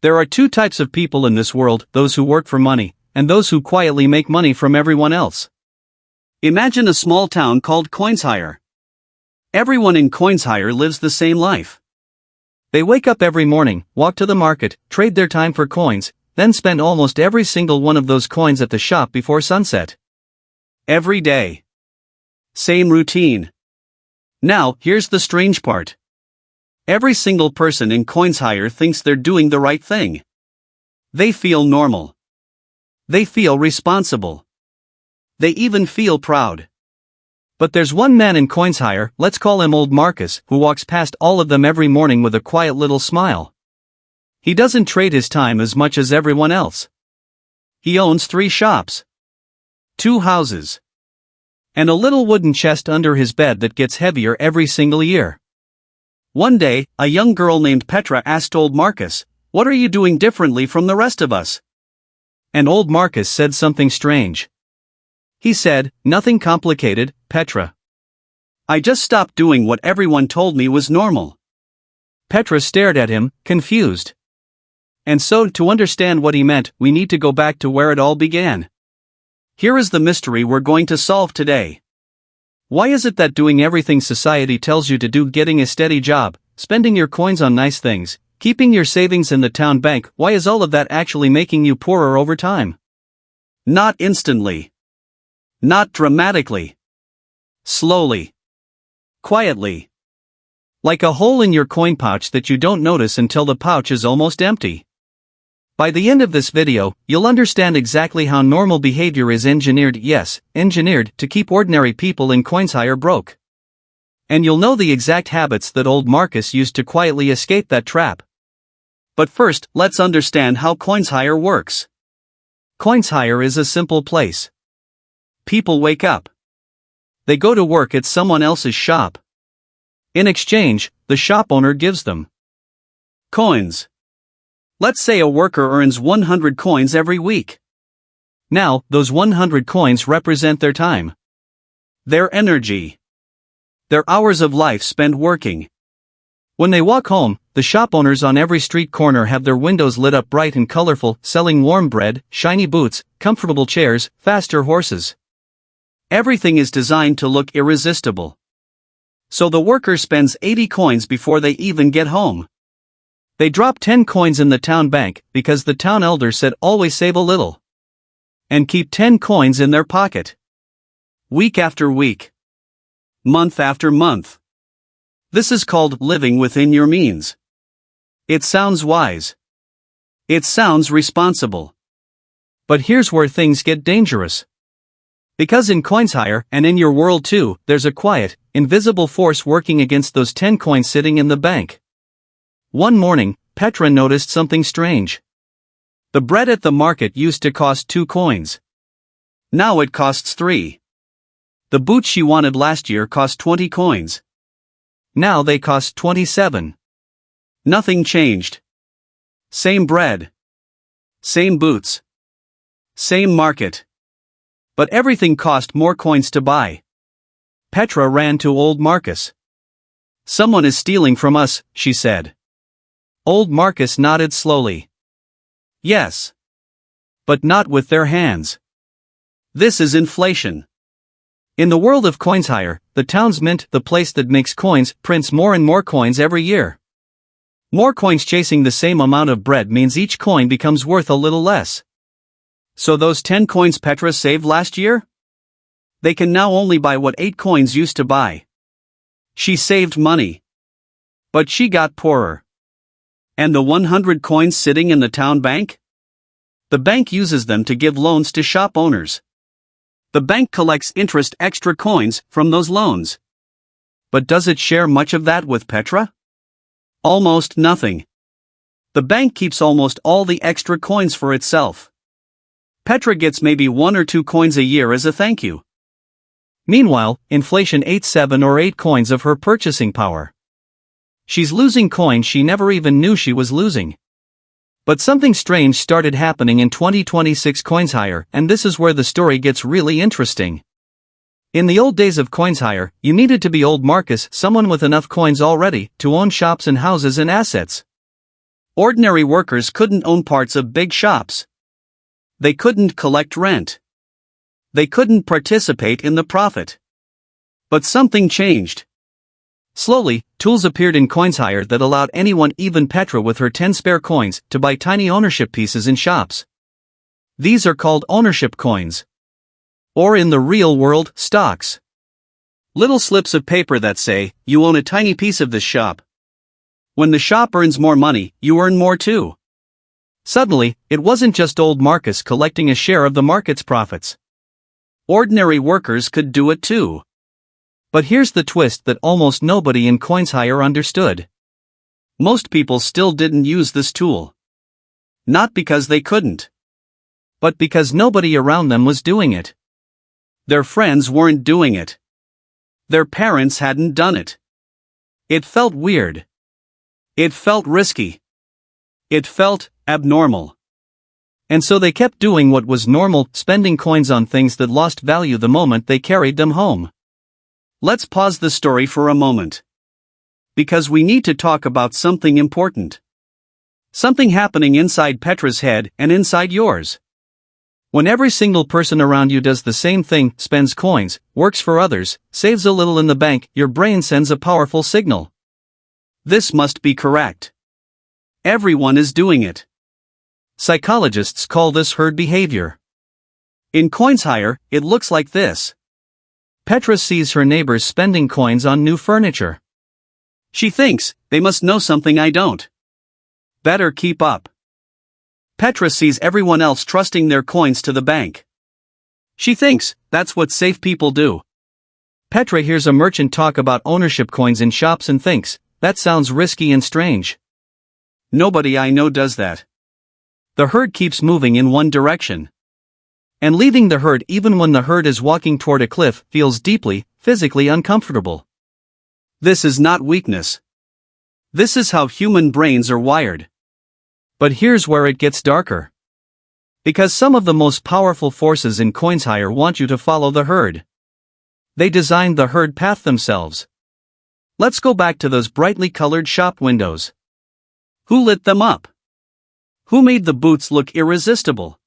There are two types of people in this world, those who work for money, and those who quietly make money from everyone else. Imagine a small town called Coinshire. Everyone in Coinshire lives the same life. They wake up every morning, walk to the market, trade their time for coins, then spend almost every single one of those coins at the shop before sunset. Every day. Same routine. Now, here's the strange part. Every single person in Coinshire thinks they're doing the right thing. They feel normal. They feel responsible. They even feel proud. But there's one man in Coinshire, let's call him Old Marcus, who walks past all of them every morning with a quiet little smile. He doesn't trade his time as much as everyone else. He owns 3 shops, 2 houses, and a little wooden chest under his bed that gets heavier every single year. One day, a young girl named Petra asked Old Marcus, "What are you doing differently from the rest of us?" And Old Marcus said something strange. He said, "Nothing complicated, Petra. I just stopped doing what everyone told me was normal." Petra stared at him, confused. And so, to understand what he meant, we need to go back to where it all began. Here is the mystery we're going to solve today. Why is it that doing everything society tells you to do, getting a steady job, spending your coins on nice things, keeping your savings in the town bank, why is all of that actually making you poorer over time? Not instantly. Not dramatically. Slowly. Quietly. Like a hole in your coin pouch that you don't notice until the pouch is almost empty. By the end of this video, you'll understand exactly how normal behavior is engineered, yes, engineered, to keep ordinary people in Coinshire broke. And you'll know the exact habits that Old Marcus used to quietly escape that trap. But first, let's understand how Coinshire works. Coinshire is a simple place. People wake up. They go to work at someone else's shop. In exchange, the shop owner gives them coins. Let's say a worker earns 100 coins every week. Now, those 100 coins represent their time, their energy, their hours of life spent working. When they walk home, the shop owners on every street corner have their windows lit up bright and colorful, selling warm bread, shiny boots, comfortable chairs, faster horses. Everything is designed to look irresistible. So the worker spends 80 coins before they even get home. They drop 10 coins in the town bank, because the town elder said always save a little. And keep 10 coins in their pocket. Week after week. Month after month. This is called living within your means. It sounds wise. It sounds responsible. But here's where things get dangerous. Because in Coinshire, and in your world too, there's a quiet, invisible force working against those 10 coins sitting in the bank. One morning, Petra noticed something strange. The bread at the market used to cost 2 coins. Now it costs 3. The boots she wanted last year cost 20 coins. Now they cost 27. Nothing changed. Same bread. Same boots. Same market. But everything cost more coins to buy. Petra ran to Old Marcus. "Someone is stealing from us," she said. Old Marcus nodded slowly. "Yes. But not with their hands. This is inflation." In the world of Coinshire, the town's mint, the place that makes coins, prints more and more coins every year. More coins chasing the same amount of bread means each coin becomes worth a little less. So those 10 coins Petra saved last year? They can now only buy what 8 coins used to buy. She saved money. But she got poorer. And the 100 coins sitting in the town bank? The bank uses them to give loans to shop owners. The bank collects interest extra coins from those loans. But does it share much of that with Petra? Almost nothing. The bank keeps almost all the extra coins for itself. Petra gets maybe 1 or 2 coins a year as a thank you. Meanwhile, inflation ate 7 or 8 coins of her purchasing power. She's losing coins she never even knew she was losing. But something strange started happening in 2026 Coinshire, and this is where the story gets really interesting. In the old days of Coinshire, you needed to be Old Marcus, someone with enough coins already, to own shops and houses and assets. Ordinary workers couldn't own parts of big shops. They couldn't collect rent. They couldn't participate in the profit. But something changed. Slowly, tools appeared in CoinsHire that allowed anyone, even Petra with her 10 spare coins, to buy tiny ownership pieces in shops. These are called ownership coins. Or in the real world, stocks. Little slips of paper that say, you own a tiny piece of this shop. When the shop earns more money, you earn more too. Suddenly, it wasn't just old Marcus collecting a share of the market's profits. Ordinary workers could do it too. But here's the twist that almost nobody in CoinsHire understood. Most people still didn't use this tool. Not because they couldn't. But because nobody around them was doing it. Their friends weren't doing it. Their parents hadn't done it. It felt weird. It felt risky. It felt abnormal. And so they kept doing what was normal, spending coins on things that lost value the moment they carried them home. Let's pause the story for a moment. Because we need to talk about something important. Something happening inside Petra's head and inside yours. When every single person around you does the same thing, spends coins, works for others, saves a little in the bank, your brain sends a powerful signal. This must be correct. Everyone is doing it. Psychologists call this herd behavior. In CoinsHire, it looks like this. Petra sees her neighbors spending coins on new furniture. She thinks, they must know something I don't. Better keep up. Petra sees everyone else trusting their coins to the bank. She thinks, that's what safe people do. Petra hears a merchant talk about ownership coins in shops and thinks, that sounds risky and strange. Nobody I know does that. The herd keeps moving in one direction. And leaving the herd even when the herd is walking toward a cliff feels deeply, physically uncomfortable. This is not weakness. This is how human brains are wired. But here's where it gets darker. Because some of the most powerful forces in CoinsHire want you to follow the herd. They designed the herd path themselves. Let's go back to those brightly colored shop windows. Who lit them up? Who made the booths look irresistible?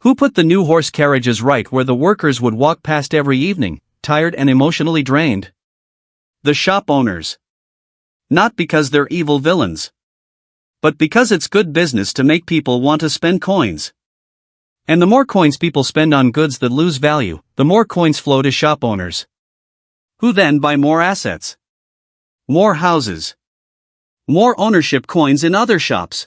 Who put the new horse carriages right where the workers would walk past every evening, tired and emotionally drained? The shop owners. Not because they're evil villains. But because it's good business to make people want to spend coins. And the more coins people spend on goods that lose value, the more coins flow to shop owners. Who then buy more assets. More houses. More ownership coins in other shops.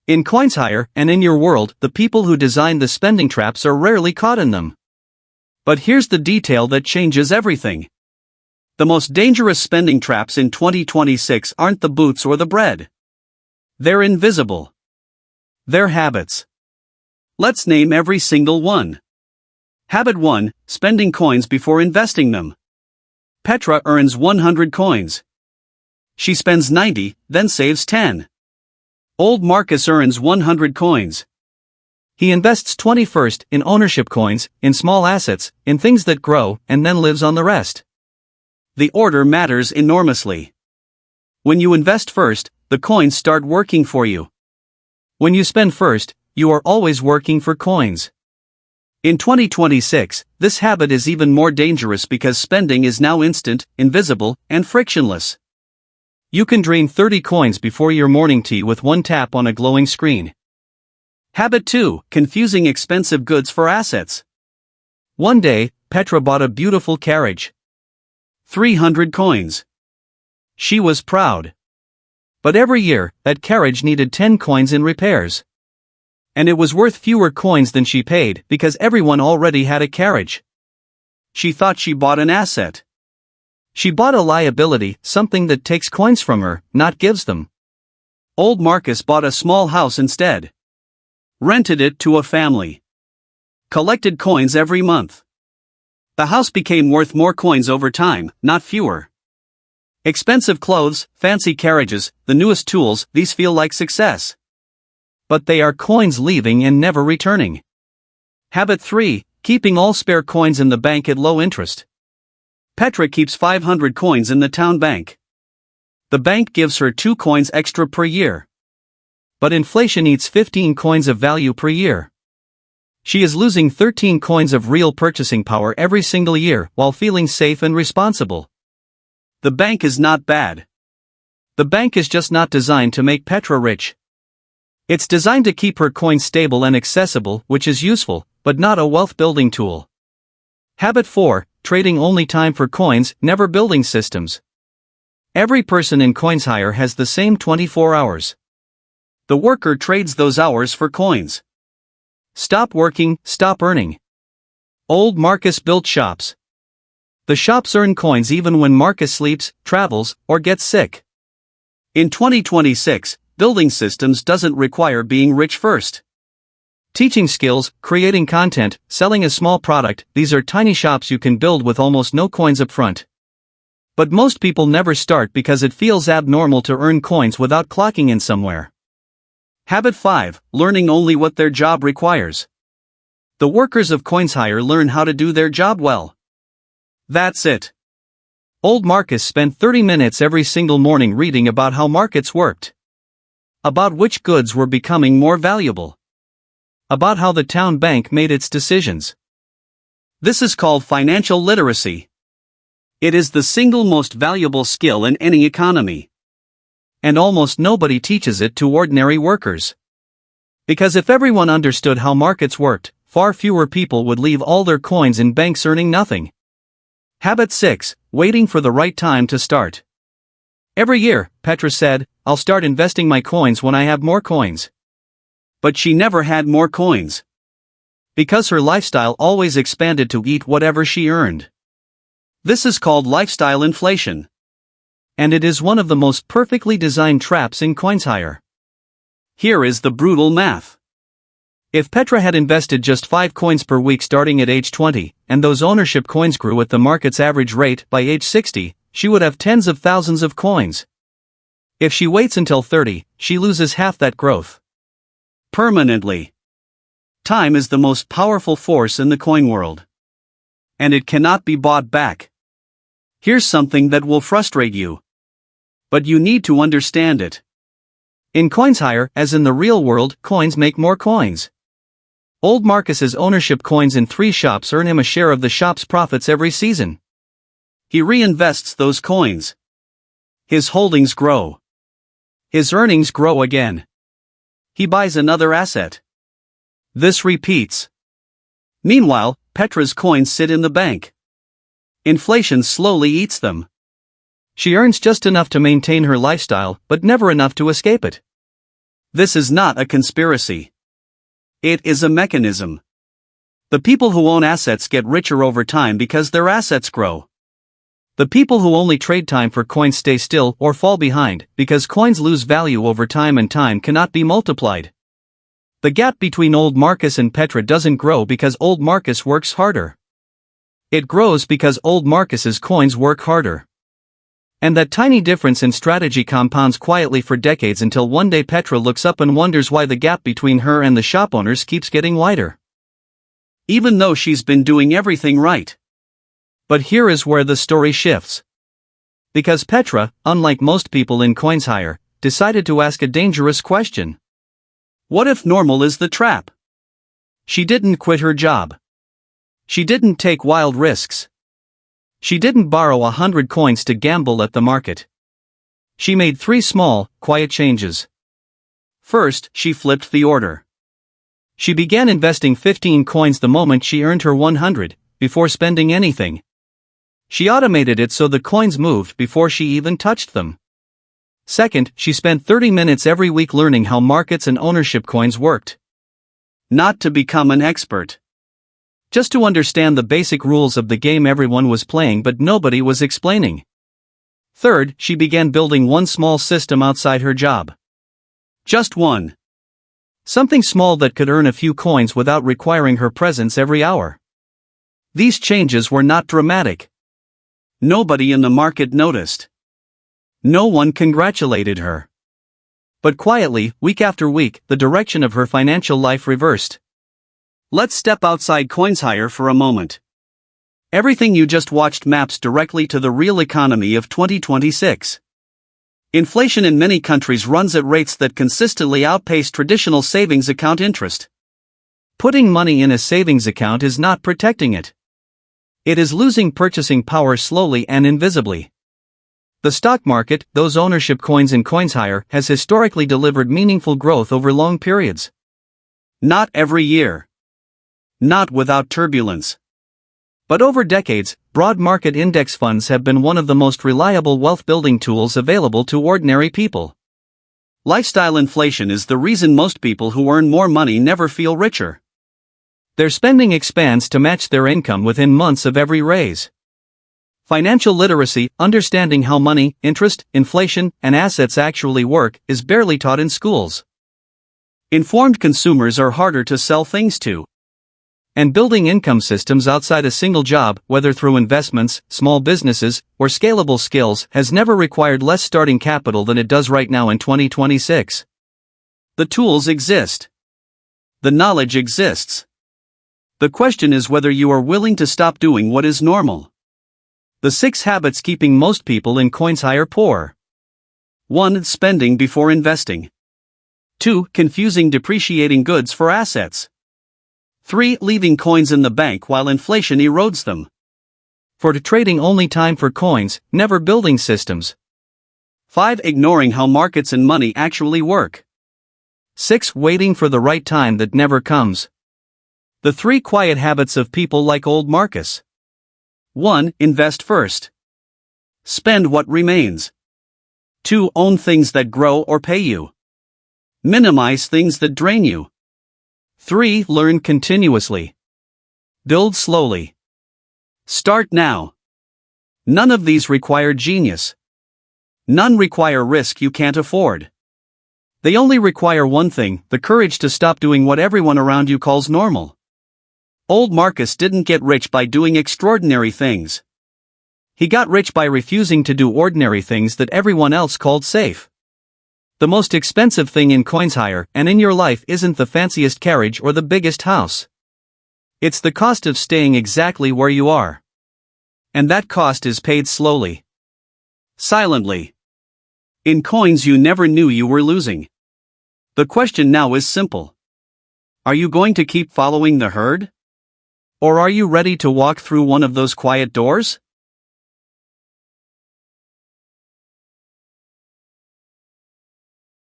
In CoinsHire, and in your world, the people who design the spending traps are rarely caught in them. But here's the detail that changes everything. The most dangerous spending traps in 2026 aren't the boots or the bread. They're invisible. They're habits. Let's name every single one. Habit 1, spending coins before investing them. Petra earns 100 coins. She spends 90, then saves 10. Old Marcus earns 100 coins. He invests 20 first in ownership coins, in small assets, in things that grow, and then lives on the rest. The order matters enormously. When you invest first, the coins start working for you. When you spend first, you are always working for coins. In 2026, this habit is even more dangerous because spending is now instant, invisible, and frictionless. You can drain 30 coins before your morning tea with one tap on a glowing screen. Habit 2, confusing expensive goods for assets. One day, Petra bought a beautiful carriage. 300 coins. She was proud. But every year, that carriage needed 10 coins in repairs. And it was worth fewer coins than she paid because everyone already had a carriage. She thought she bought an asset. She bought a liability, something that takes coins from her, not gives them. Old Marcus bought a small house instead. Rented it to a family. Collected coins every month. The house became worth more coins over time, not fewer. Expensive clothes, fancy carriages, the newest tools, these feel like success. But they are coins leaving and never returning. Habit 3, keeping all spare coins in the bank at low interest. Petra keeps 500 coins in the town bank. The bank gives her 2 coins extra per year. But inflation eats 15 coins of value per year. She is losing 13 coins of real purchasing power every single year while feeling safe and responsible. The bank is not bad. The bank is just not designed to make Petra rich. It's designed to keep her coins stable and accessible, which is useful, but not a wealth-building tool. Habit 4, trading only time for coins, never building systems. Every person in CoinsHire has the same 24 hours. The worker trades those hours for coins. Stop working, stop earning. Old Marcus built shops. The shops earn coins even when Marcus sleeps, travels, or gets sick. In 2026, building systems doesn't require being rich first. Teaching skills, creating content, selling a small product, these are tiny shops you can build with almost no coins up front. But most people never start because it feels abnormal to earn coins without clocking in somewhere. Habit 5, learning only what their job requires. The workers of CoinsHire learn how to do their job well. That's it. Old Marcus spent 30 minutes every single morning reading about how markets worked. About which goods were becoming more valuable. About how the town bank made its decisions. This is called financial literacy. It is the single most valuable skill in any economy. And almost nobody teaches it to ordinary workers. Because if everyone understood how markets worked, far fewer people would leave all their coins in banks earning nothing. Habit 6, waiting for the right time to start. Every year, Petra said, I'll start investing my coins when I have more coins. But she never had more coins. Because her lifestyle always expanded to eat whatever she earned. This is called lifestyle inflation. And it is one of the most perfectly designed traps in CoinsHire. Here is the brutal math. If Petra had invested just 5 coins per week starting at age 20, and those ownership coins grew at the market's average rate by age 60, she would have tens of thousands of coins. If she waits until 30, she loses half that growth. Permanently. Time is the most powerful force in the coin world. And it cannot be bought back. Here's something that will frustrate you. But you need to understand it. In CoinsHire, as in the real world, coins make more coins. Old Marcus's ownership coins in 3 shops earn him a share of the shop's profits every season. He reinvests those coins. His holdings grow. His earnings grow again. He buys another asset. This repeats. Meanwhile, Petra's coins sit in the bank. Inflation slowly eats them. She earns just enough to maintain her lifestyle, but never enough to escape it. This is not a conspiracy. It is a mechanism. The people who own assets get richer over time because their assets grow. The people who only trade time for coins stay still or fall behind because coins lose value over time and time cannot be multiplied. The gap between old Marcus and Petra doesn't grow because old Marcus works harder. It grows because old Marcus's coins work harder. And that tiny difference in strategy compounds quietly for decades until one day Petra looks up and wonders why the gap between her and the shop owners keeps getting wider. Even though she's been doing everything right. But here is where the story shifts. Because Petra, unlike most people in CoinsHire, decided to ask a dangerous question. What if normal is the trap? She didn't quit her job. She didn't take wild risks. She didn't borrow 100 coins to gamble at the market. She made 3 small, quiet changes. First, she flipped the order. She began investing 15 coins the moment she earned her 100, before spending anything. She automated it so the coins moved before she even touched them. Second, she spent 30 minutes every week learning how markets and ownership coins worked. Not to become an expert. Just to understand the basic rules of the game everyone was playing but nobody was explaining. Third, she began building one small system outside her job. Just one. Something small that could earn a few coins without requiring her presence every hour. These changes were not dramatic. Nobody in the market noticed. No one congratulated her. But quietly, week after week, the direction of her financial life reversed. Let's step outside CoinsHire for a moment. Everything you just watched maps directly to the real economy of 2026. Inflation in many countries runs at rates that consistently outpace traditional savings account interest. Putting money in a savings account is not protecting it. It is losing purchasing power slowly and invisibly. The stock market, those ownership coins in CoinsHire, has historically delivered meaningful growth over long periods. Not every year. Not without turbulence. But over decades, broad market index funds have been one of the most reliable wealth-building tools available to ordinary people. Lifestyle inflation is the reason most people who earn more money never feel richer. Their spending expands to match their income within months of every raise. Financial literacy, understanding how money, interest, inflation, and assets actually work, is barely taught in schools. Informed consumers are harder to sell things to. And building income systems outside a single job, whether through investments, small businesses, or scalable skills, has never required less starting capital than it does right now in 2026. The tools exist. The knowledge exists. The question is whether you are willing to stop doing what is normal. The 6 habits keeping most people in CoinsHire poor. 1. Spending before investing. 2. Confusing depreciating goods for assets. 3. Leaving coins in the bank while inflation erodes them. 4. Trading only time for coins, never building systems. 5. Ignoring how markets and money actually work. 6. Waiting for the right time that never comes. The 3 quiet habits of people like old Marcus. 1. Invest first. Spend what remains. 2. Own things that grow or pay you. Minimize things that drain you. 3. Learn continuously. Build slowly. Start now. None of these require genius. None require risk you can't afford. They only require one thing: the courage to stop doing what everyone around you calls normal. Old Marcus didn't get rich by doing extraordinary things. He got rich by refusing to do ordinary things that everyone else called safe. The most expensive thing in CoinsHire and in your life isn't the fanciest carriage or the biggest house. It's the cost of staying exactly where you are. And that cost is paid slowly. Silently. In coins you never knew you were losing. The question now is simple. Are you going to keep following the herd? Or are you ready to walk through one of those quiet doors?